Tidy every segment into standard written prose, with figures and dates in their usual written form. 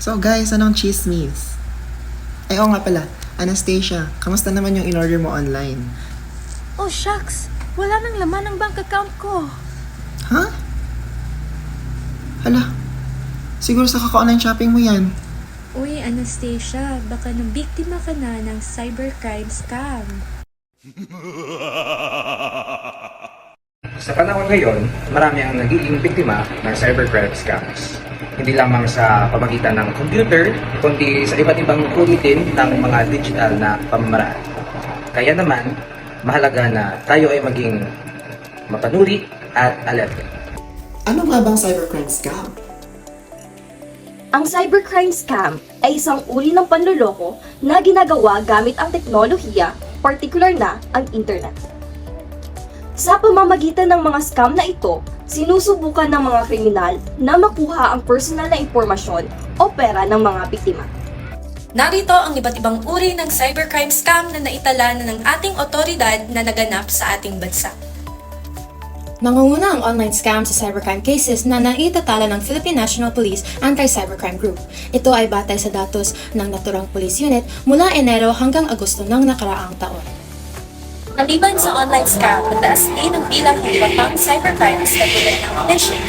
So guys, anong chismis? Ay, oo nga pala. Anastasia, kamusta naman yung in-order mo online? Oh shucks, wala nang laman ang bank account ko. Ha? Hala, siguro sa kaka-online shopping mo yan. Uy, Anastasia, baka nabiktima ka na ng cybercrime scam. Sa panahon ngayon, marami ang nagiging biktima ng cybercrime scams. Hindi lamang sa pamagitan ng computer, kundi sa iba't ibang uri din ng mga digital na pamamaraan. Kaya naman, mahalaga na tayo ay maging mapanuri at alerto. Ano nga bang cybercrime scam? Ang cybercrime scam ay isang uri ng panloloko na ginagawa gamit ang teknolohiya, particular na ang internet. Sa pamamagitan ng mga scam na ito, sinusubukan ng mga kriminal na makuha ang personal na impormasyon o pera ng mga biktima. Narito ang iba't ibang uri ng cybercrime scam na naitala na ng ating otoridad na naganap sa ating bansa. Nangunguna ang online scam sa cybercrime cases na naitatala ng Philippine National Police Anti-Cybercrime Group. Ito ay batay sa datos ng naturang police unit mula Enero hanggang Agosto ng nakaraang taon. Maliban sa online scam, mataas din ang bilang ng iba pang cybercrimes na tulad ng phishing,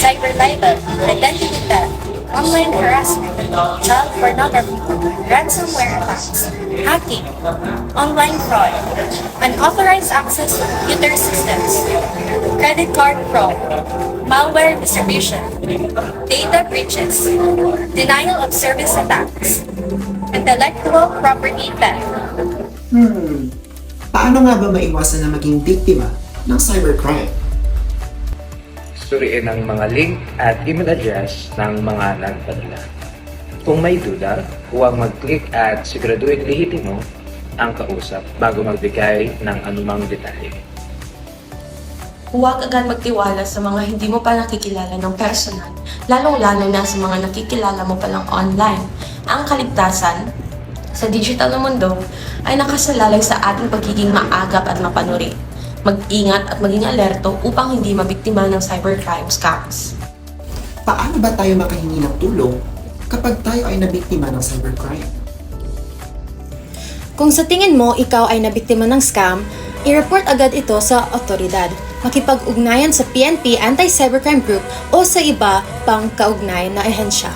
cyber libel, identity theft, online harassment, child pornography, ransomware attacks, hacking, online fraud, unauthorized access to computer systems, credit card fraud, malware distribution, data breaches, denial of service attacks, intellectual property theft. Paano nga ba maiwasan na maging biktima ng cybercrime? Suriin ang mga link at email address ng mga nagpadala. Kung may duda, huwag mag-click at siguraduhin lihitin mo ang kausap bago magbigay ng anumang detalye. Huwag agad magtiwala sa mga hindi mo pa nakikilala ng personal, lalong-lalo na sa mga nakikilala mo palang online. Ang kaligtasan sa digital na mundo ay nakasalalay sa ating pagiging maagap at mapanuri. Mag-ingat at maging alerto upang hindi mabiktima ng cybercrime scams. Paano ba tayo makahingi ng tulong kapag tayo ay nabiktima ng cybercrime? Kung sa tingin mo ikaw ay nabiktima ng scam, i-report agad ito sa otoridad. Makipag-ugnayan sa PNP Anti-Cybercrime Group o sa iba pang kaugnayan na ehensya.